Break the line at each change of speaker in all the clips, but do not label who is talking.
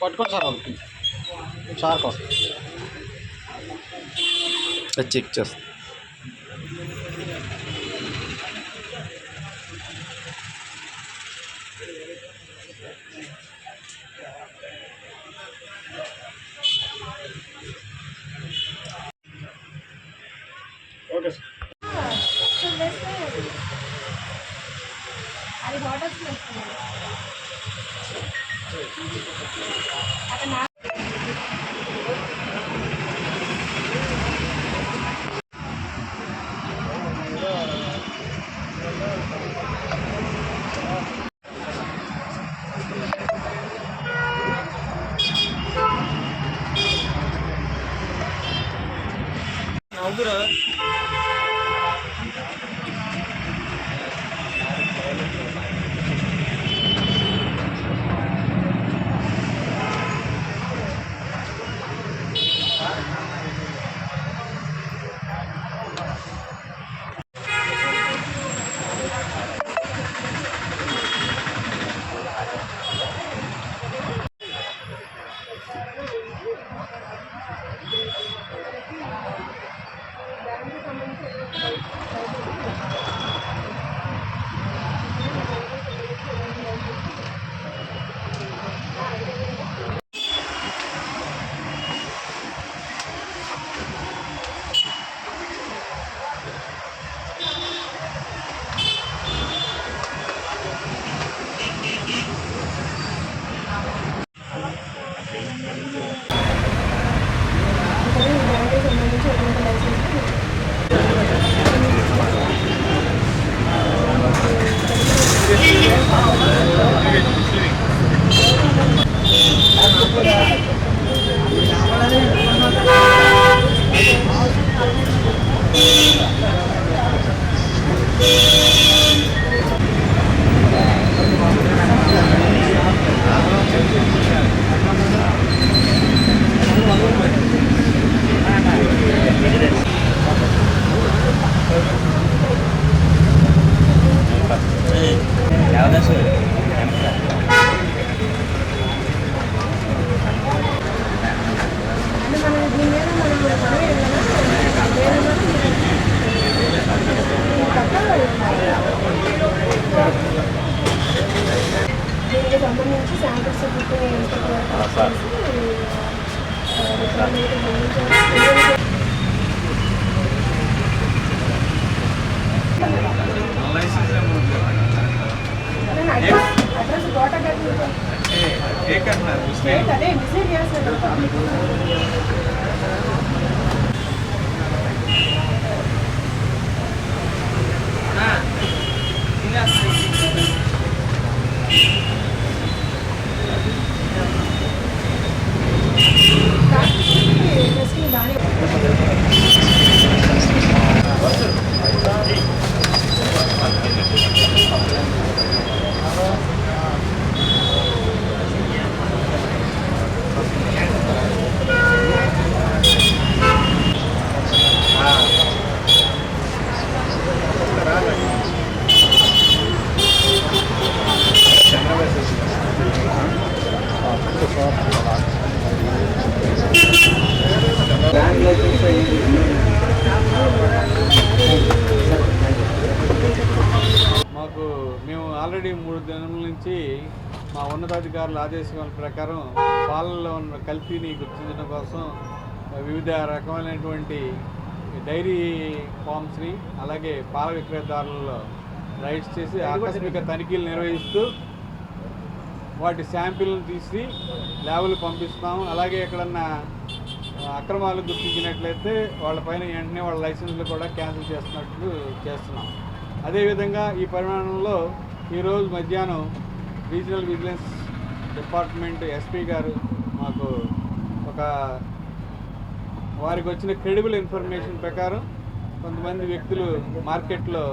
పట్టుకోండి సార్ ఒకటి సార్ కోసం చెక్ చేస్తాను. Okay sir.
అది బాటల్స్
నవ్వురా దీనికి సంబంధించి శాంపిల్స్ అడ్రస్ కోట అదే విజిట్ చేస్తారు.
మాకు మేము ఆల్రెడీ 3 దినముల నుంచి మా ఉన్నతాధికారుల ఆదేశాల ప్రకారం పాలల్లో ఉన్న కల్తీని గుర్తించడం కోసం వివిధ రకమైనటువంటి డైరీ ఫార్మ్స్ని అలాగే పాల విక్రయదారులలో రైడ్స్ చేసి ఆకస్మిక తనిఖీలు నిర్వహిస్తూ వాటి శాంపిల్ని తీసి ల్యాబ్లు పంపిస్తాం. అలాగే ఎక్కడన్నా అక్రమాలు గుర్తించినట్లయితే వాళ్ళపైన వెంటనే వాళ్ళ లైసెన్స్లు కూడా క్యాన్సిల్ చేస్తున్నట్లు చేస్తున్నాం. అదేవిధంగా ఈ పరిమాణంలో ఈరోజు మధ్యాహ్నం రీజనల్ విజిలెన్స్ డిపార్ట్మెంట్ ఎస్పీ గారు మాకు వారికి వచ్చిన క్రెడిబుల్ ఇన్ఫర్మేషన్ ప్రకారం కొంతమంది వ్యక్తులు మార్కెట్లో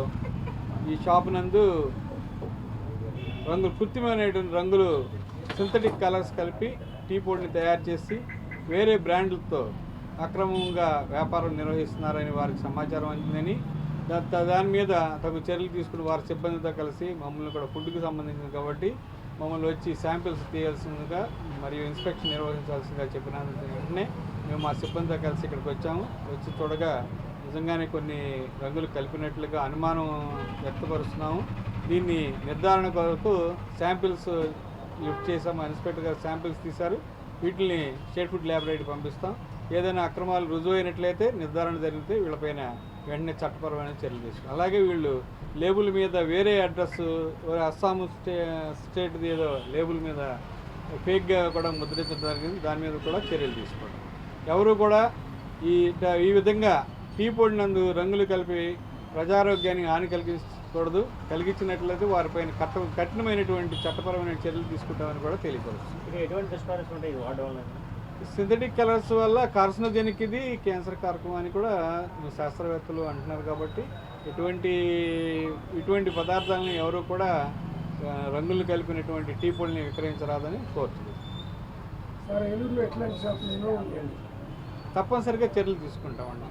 ఈ షాప్ నందు కృత్రిమమైనటువంటి సింథటిక్ కలర్స్ కలిపి టీ పొడిని తయారు చేసి వేరే బ్రాండ్లతో అక్రమంగా వ్యాపారం నిర్వహిస్తున్నారని వారికి సమాచారం అందిందని దాని మీద తగు చర్యలు తీసుకుని వారి సిబ్బందితో కలిసి మమ్మల్ని కూడా ఫుడ్కి సంబంధించింది కాబట్టి మమ్మల్ని వచ్చి శాంపిల్స్ తీయాల్సిందిగా మరియు ఇన్స్పెక్షన్ నిర్వహించాల్సిందిగా చెప్పిన వెంటనే మేము మా సిబ్బందితో కలిసి ఇక్కడికి వచ్చాము. వచ్చి చూడగా నిజంగానే కొన్ని రంగులు కలిపినట్లుగా అనుమానం వ్యక్తపరుస్తున్నాము. దీన్ని నిర్ధారణ కొరకు శాంపిల్స్ లిఫ్ట్ చేసాము. ఇన్స్పెక్టర్ గారు శాంపిల్స్ తీశారు. వీటిని స్టేట్ ఫుడ్ ల్యాబొరేటరీ పంపిస్తాం. ఏదైనా అక్రమాలు రుజువు అయినట్లయితే నిర్ధారణ జరిగితే వీళ్ళపైన వెంటనే చట్టపరమైన చర్యలు తీసుకున్నాం. అలాగే వీళ్ళు లేబుల్ మీద వేరే అడ్రస్ అస్సాం స్టేట్ది ఏదో లేబుల్ మీద ఫేక్గా కూడా ముద్రించడం జరిగింది. దాని మీద కూడా చర్యలు తీసుకోవడం. ఎవరు కూడా ఈ విధంగా టీ పొడినందు రంగులు కలిపి ప్రజారోగ్యానికి హాని కలిగించకూడదు. కలిగించినట్లయితే వారిపైన కఠినమైనటువంటి చట్టపరమైన చర్యలు తీసుకుంటామని కూడా తెలియపరుస్తుంది.
ఎటువంటి దుష్పరిణామాలు ఉంటాయి ఇది వాడడం వల్ల?
సింథటిక్ కలర్స్ వల్ల కార్సినోజెనిక్, ఇది క్యాన్సర్ కారకం అని కూడా శాస్త్రవేత్తలు అంటున్నారు. కాబట్టి ఇటువంటి పదార్థాలను ఎవరు కూడా రంగులు కలిపినటువంటి టీ పొడిని విక్రయించరాదని కోరుతుంది.
సార్ ఏలూరులో ఎట్లాంటి షాపులు
తప్పనిసరిగా చర్యలు తీసుకుంటామండి.